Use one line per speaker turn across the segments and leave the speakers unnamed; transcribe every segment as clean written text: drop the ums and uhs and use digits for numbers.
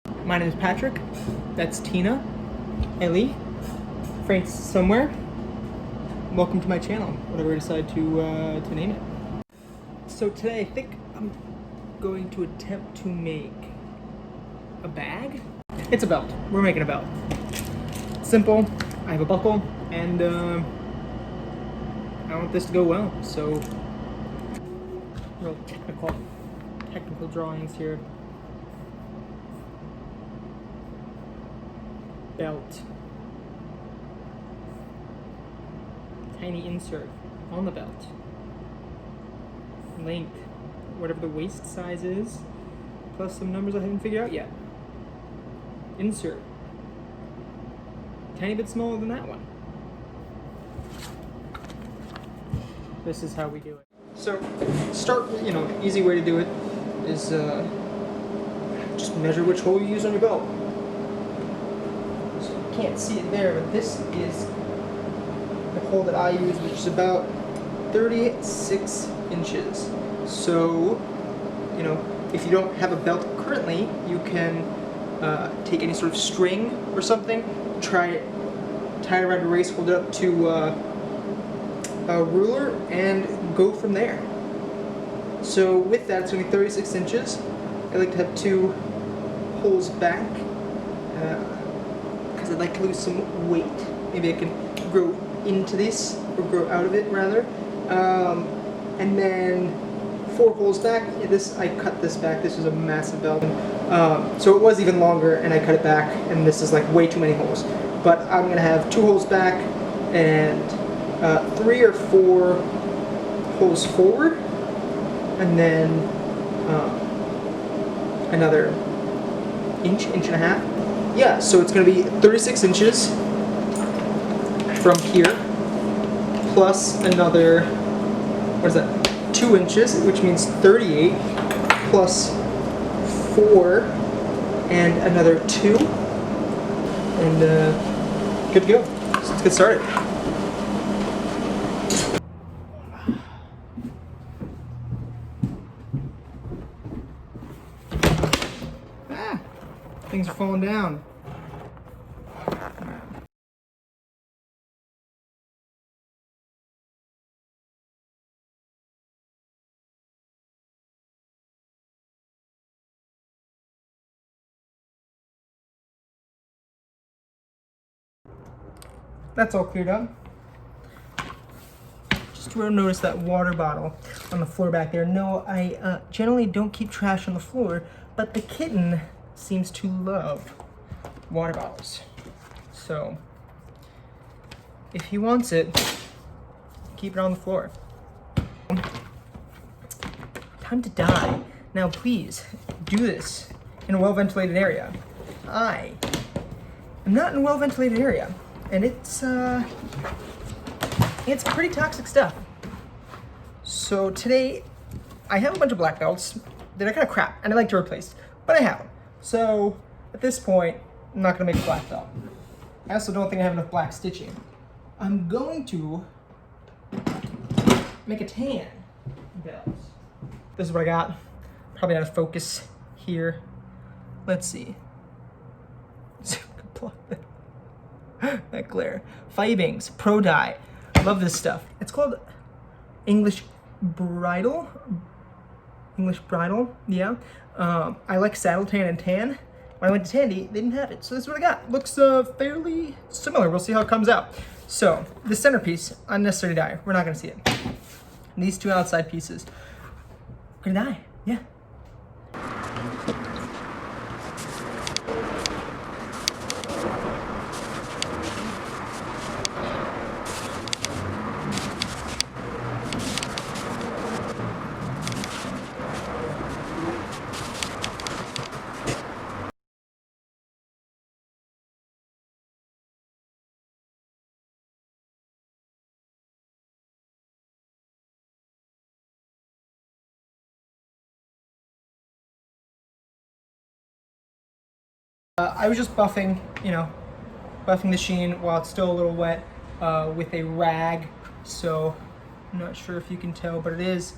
My name is Patrick. That's Tina. Ellie. Frank's somewhere. Welcome to my channel, whatever I decide to name it. So today I think I'm going to attempt to make a bag. It's a belt. We're making a belt. Simple. I have a buckle and I want this to go well. So real technical drawings here. Belt. Tiny insert on the belt. Length, whatever the waist size is, plus some numbers I haven't figured out yet. Insert. Tiny bit smaller than that one. This is how we do it. So, easy way to do it is just measure which hole you use on your belt. So you can't see it there, but this is the hole that I use, which is about 36 inches. So, if you don't have a belt currently, you can take any sort of string or something, tie it around your waist, hold it up to a ruler, and go from there. So with that, it's going to be 36 inches. I like to have two holes back because I'd like to lose some weight. Maybe I can grow into this, or grow out of it rather. And then 4 holes back. I cut this back. This was a massive belt. So it was even longer, and I cut it back, and this is like way too many holes. But I'm going to have 2 holes back and 3 or 4 holes forward, and then another inch and a half. Yeah, so it's going to be 36 inches from here, plus another, 2 inches, which means 38, plus 4, and another 2, and good to go. So let's get started. Things are falling down. That's all cleared up. Just notice that water bottle on the floor back there. No, I generally don't keep trash on the floor, but the kitten seems to love water bottles. So if he wants it, keep it on the floor. Time to die. Now please do this in a well-ventilated area. I am not in a well-ventilated area, and it's pretty toxic stuff. So today I have a bunch of black belts that are kind of crap and I like to replace, but I have them. So at this point, I'm not gonna make a black belt. I also don't think I have enough black stitching. I'm going to make a tan belt. This is what I got. Probably out of focus here. Let's see. That glare. Fibings, Pro Dye. Love this stuff. It's called English Bridle. Yeah. I like Saddle Tan and Tan. When I went to Tandy, they didn't have it, so this is what I got. Looks fairly similar. We'll see how it comes out. So the centerpiece, unnecessary dye. We're not gonna see it. And these 2 outside pieces, we're gonna dye. Yeah. I was just buffing the sheen while it's still a little wet with a rag. So I'm not sure if you can tell, but it's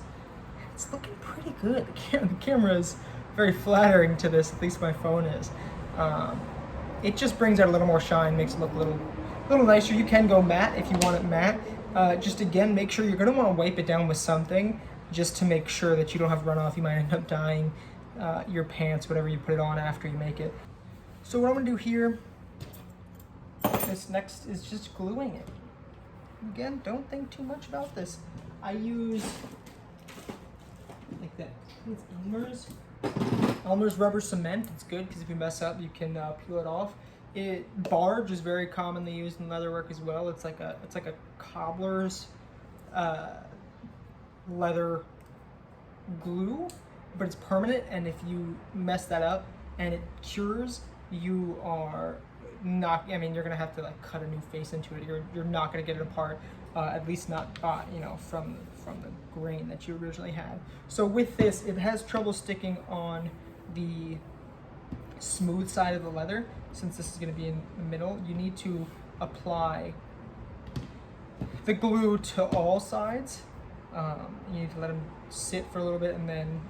looking pretty good. The camera is very flattering to this, at least my phone is. It just brings out a little more shine, makes it look a little nicer. You can go matte if you want it matte. Just again, make sure you're gonna wanna wipe it down with something just to make sure that you don't have runoff. You might end up dyeing your pants, whatever you put it on after you make it. So what I'm gonna do here, this next is just gluing it. Again, don't think too much about this. I use like that. It's Elmer's rubber cement. It's good because if you mess up, you can peel it off. Barge is very commonly used in leatherwork as well. It's like a cobbler's leather glue, but it's permanent. And if you mess that up and it cures, you are not. I mean, you're gonna have to like cut a new face into it. You're not gonna get it apart. At least not from the grain that you originally had. So with this, it has trouble sticking on the smooth side of the leather. Since this is going to be in the middle, you need to apply the glue to all sides. You need to let them sit for a little bit, and then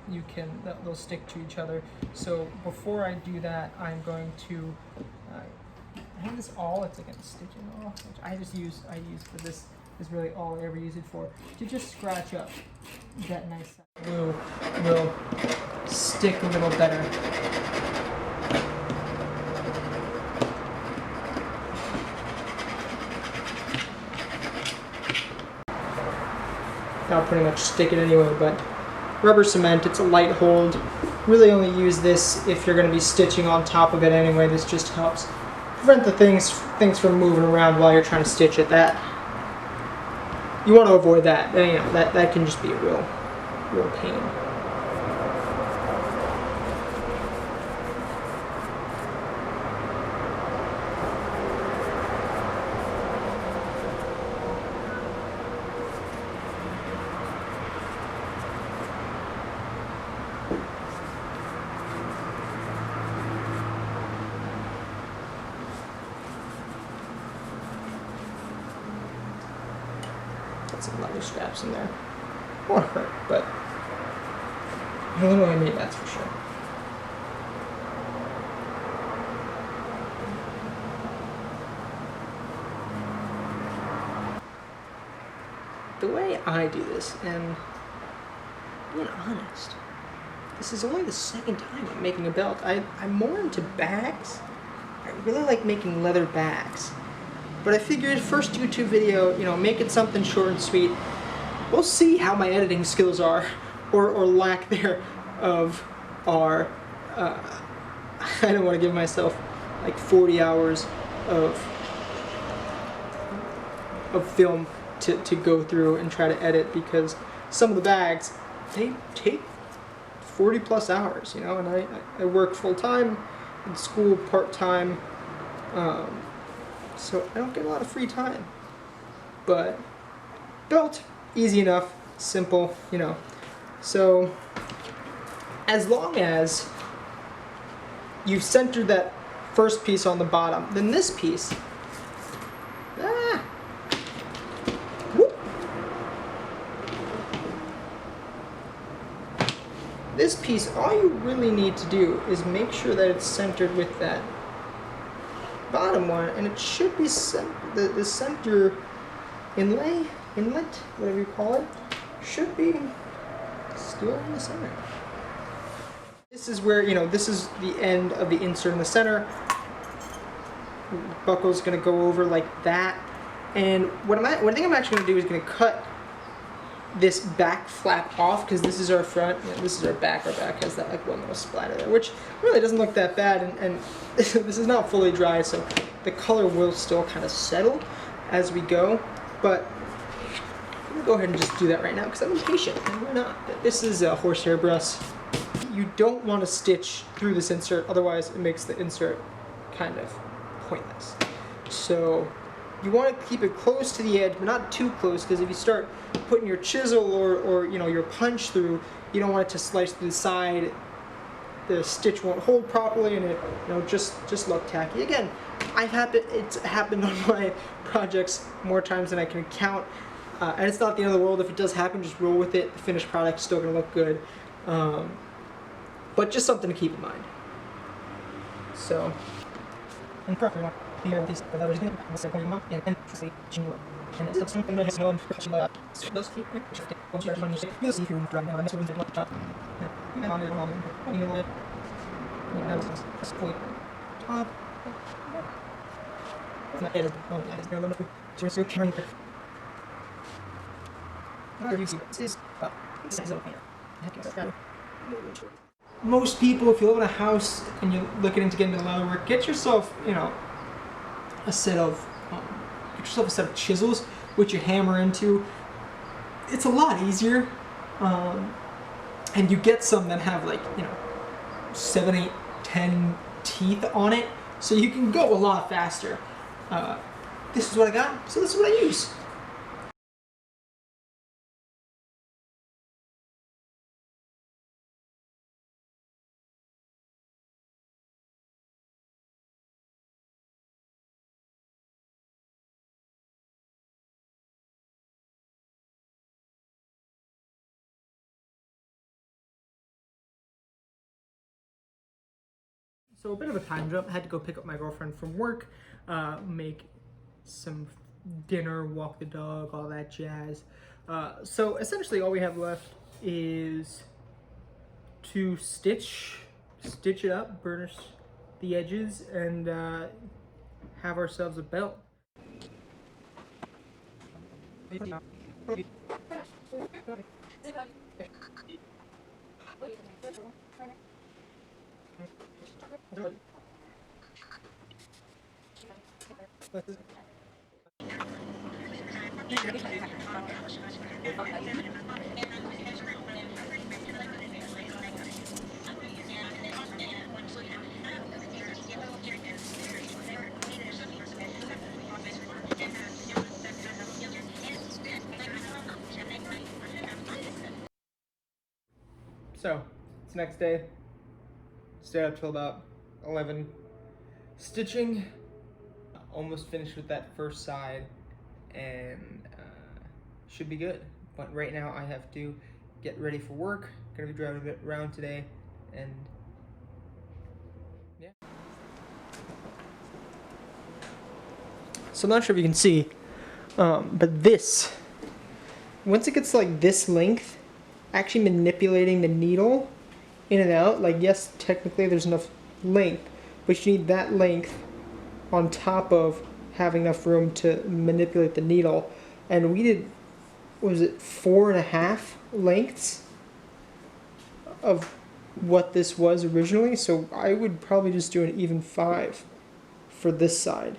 they'll stick to each other. So before I do that, I'm going to I think this it's like a stitching off, which I use for this. Is really all I ever use it for, to just scratch up that nice glue will stick a little better. I'll pretty much stick it anyway, but rubber cement, it's a light hold. Really only use this if you're going to be stitching on top of it anyway. This just helps prevent the things from moving around while you're trying to stitch it. You want to avoid that. That can just be a real pain. Some leather straps in there. Won't hurt, but I don't know what I mean, that's for sure. The way I do this, and being honest, this is only the second time I'm making a belt. I'm more into bags. I really like making leather bags. But I figured first YouTube video, make it something short and sweet. We'll see how my editing skills are, or lack thereof are. I don't want to give myself like 40 hours of film to go through and try to edit, because some of the bags, they take 40 plus hours, and I work full time, in school part time. So I don't get a lot of free time, but belt, easy enough, simple, So as long as you've centered that first piece on the bottom, then this piece, this piece, all you really need to do is make sure that it's centered with that bottom one, and it should be the center inlet, whatever you call it, should be still in the center. This is where, this is the end of the insert in the center. The buckle's gonna go over like that, and what I think I'm actually gonna do is gonna cut this back flap off, because this is our front, this is our back. Our back has that like one little splatter there, which really doesn't look that bad, and this is not fully dry, so the color will still kind of settle as we go, but I'm gonna go ahead and just do that right now because I'm impatient, and why not? This is a horsehair brush. You don't want to stitch through this insert, otherwise it makes the insert kind of pointless. So you want to keep it close to the edge, but not too close, because if you start putting your chisel or your punch through, you don't want it to slice through the side. The stitch won't hold properly, and it just look tacky. Again, it's happened on my projects more times than I can count, and it's not the end of the world if it does happen. Just roll with it. The finished product's still gonna look good. but just something to keep in mind. So, and perfect. Here this the others again. What's the point of and say jingle. And it's something that has no impression like those keep which I think once you're running you'll see here right now and that's what we're like and on it you know it that's point top not it oh yeah it's going to so it's carrying it whatever you see this is over here. Most people, if you live in a house and you're looking into getting into leather work, get yourself, a set of chisels which you hammer into. It's a lot easier, and you get some that have 7, 8, 10 teeth on it, so you can go a lot faster. This is what I got, so this is what I use. So a bit of a time jump. I had to go pick up my girlfriend from work, make some dinner, walk the dog, all that jazz. So essentially all we have left is to stitch it up, burnish the edges, and have ourselves a belt. So, it's the next day. Stayed up till about 11. Stitching. Almost finished with that first side, and should be good. But right now I have to get ready for work. Gonna be driving a bit around today, and yeah. So I'm not sure if you can see, but this, once it gets like this length, actually manipulating the needle in and out, like yes, technically there's enough length, but you need that length on top of having enough room to manipulate the needle. And we did, was it 4.5 lengths of what this was originally? So I would probably just do an even 5 for this side.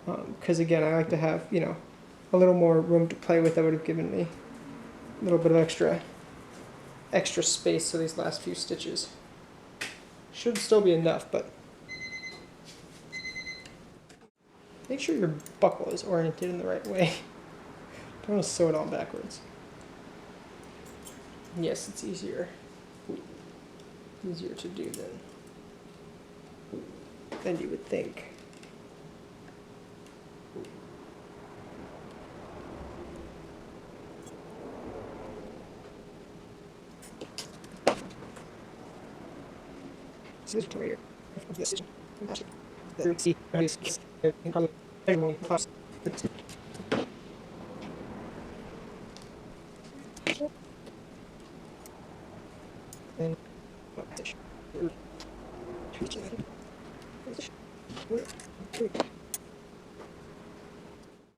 Because again, I like to have, a little more room to play with. That would have given me a little bit of extra space. So these last few stitches should still be enough, but make sure your buckle is oriented in the right way. Don't want to sew it all backwards. Yes, it's easier to do than you would think.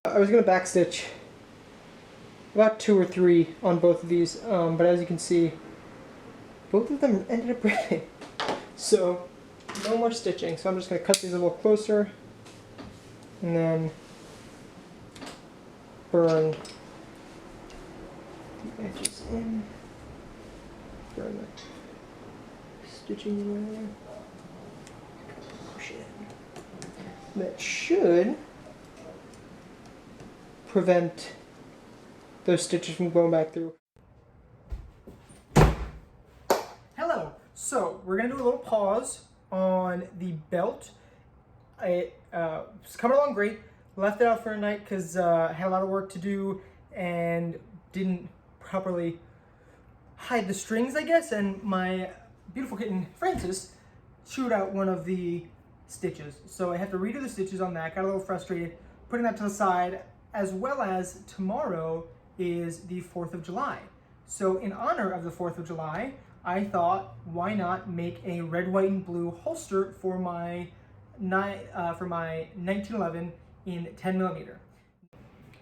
I was going to backstitch about 2 or 3 on both of these, but as you can see, both of them ended up breaking. So, no more stitching. So I'm just going to cut these a little closer, and then burn the edges in, burn the stitching in, push it in. That should prevent those stitches from going back through. Hello. So we're gonna do a little pause on the belt. It's coming along great. Left it out for a night because I had a lot of work to do and didn't properly hide the strings, I guess, and my beautiful kitten, Francis, chewed out one of the stitches. So I have to redo the stitches on that. Got a little frustrated, putting that to the side, as well as tomorrow is the 4th of July. So in honor of the 4th of July, I thought, why not make a red, white, and blue holster for my 1911 in 10mm.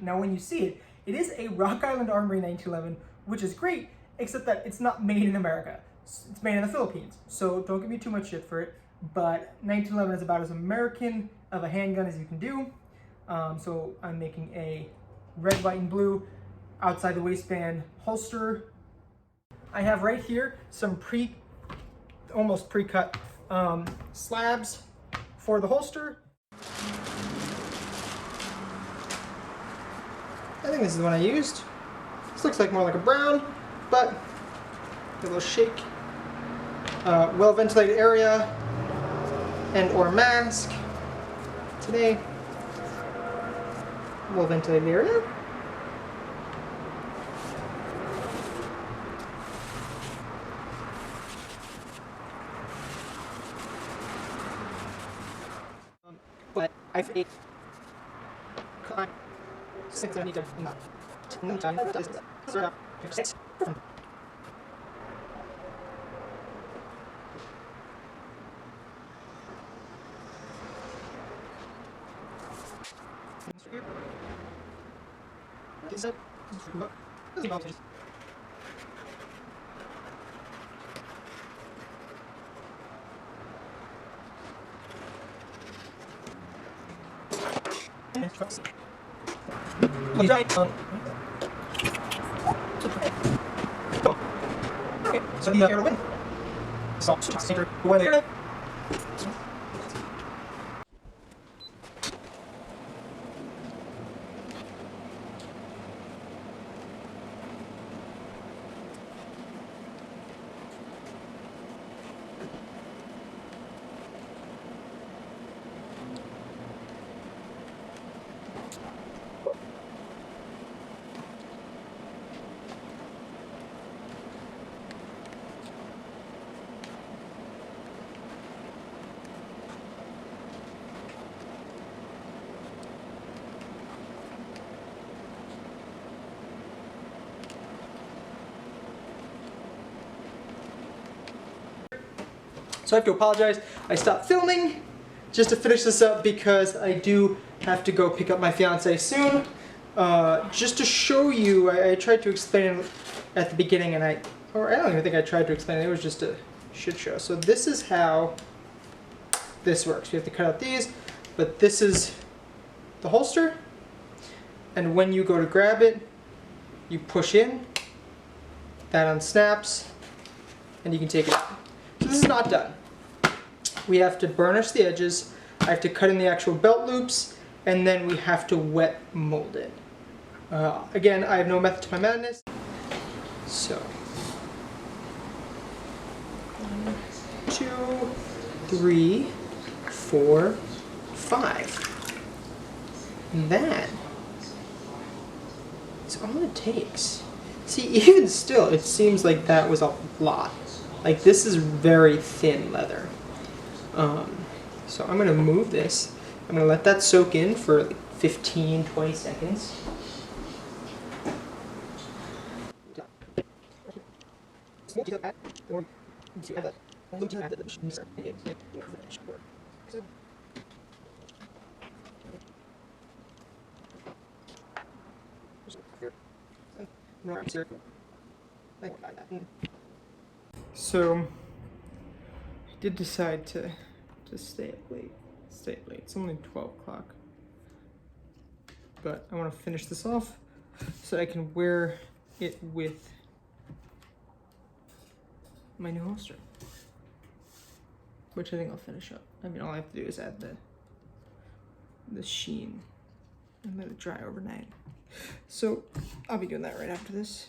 Now when you see it, it is a Rock Island Armory 1911, which is great, except that it's not made in America. It's made in the Philippines, so don't give me too much shit for it, but 1911 is about as American of a handgun as you can do. So I'm making a red, white, and blue outside the waistband holster. I have right here some almost pre-cut slabs for the holster. I think this is the one I used. This looks like more like a brown, but a little shake. Well-ventilated area and or mask. Today, well-ventilated area. But I've ate since I need to So the air will win. So, when they're So I have to apologize. I stopped filming just to finish this up because I do have to go pick up my fiance soon. Just to show you, I tried to explain it at the beginning and I don't even think I tried to explain it. It was just a shit show. So this is how this works. You have to cut out these, but this is the holster. And when you go to grab it, you push in, that unsnaps, and you can take it out. So this is not done. We have to burnish the edges, I have to cut in the actual belt loops, and then we have to wet mold it. Again, I have no method to my madness. So, 1, 2, 3, 4, 5. And that's all it takes. See, even still, it seems like that was a lot. Like, this is very thin leather. So I'm going to move this. I'm going to let that soak in for like 15, 20 seconds. So I did decide to stay up late. It's only 12 o'clock. But I want to finish this off so I can wear it with my new holster. Which I think I'll finish up. I mean, all I have to do is add the sheen and let it dry overnight. So I'll be doing that right after this.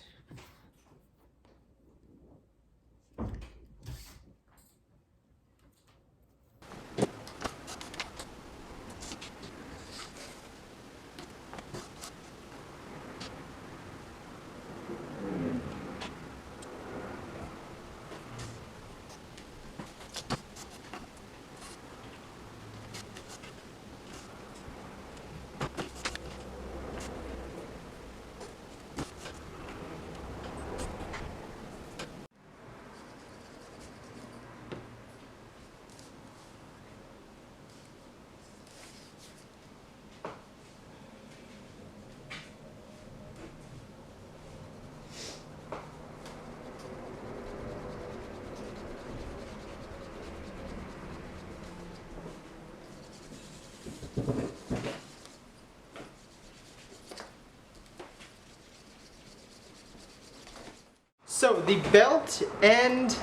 So the belt and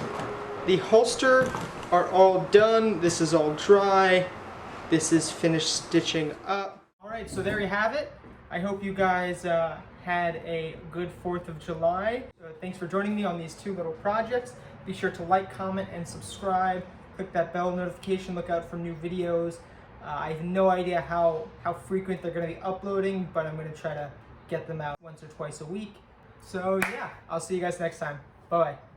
the holster are all done. This is all dry. This is finished stitching up. All right, so there you have it. I hope you guys had a good 4th of July. Thanks for joining me on these 2 little projects. Be sure to like, comment, and subscribe. Click that bell notification, look out for new videos. I have no idea how frequent they're gonna be uploading, but I'm gonna try to get them out once or twice a week. So yeah, I'll see you guys next time. Bye-bye.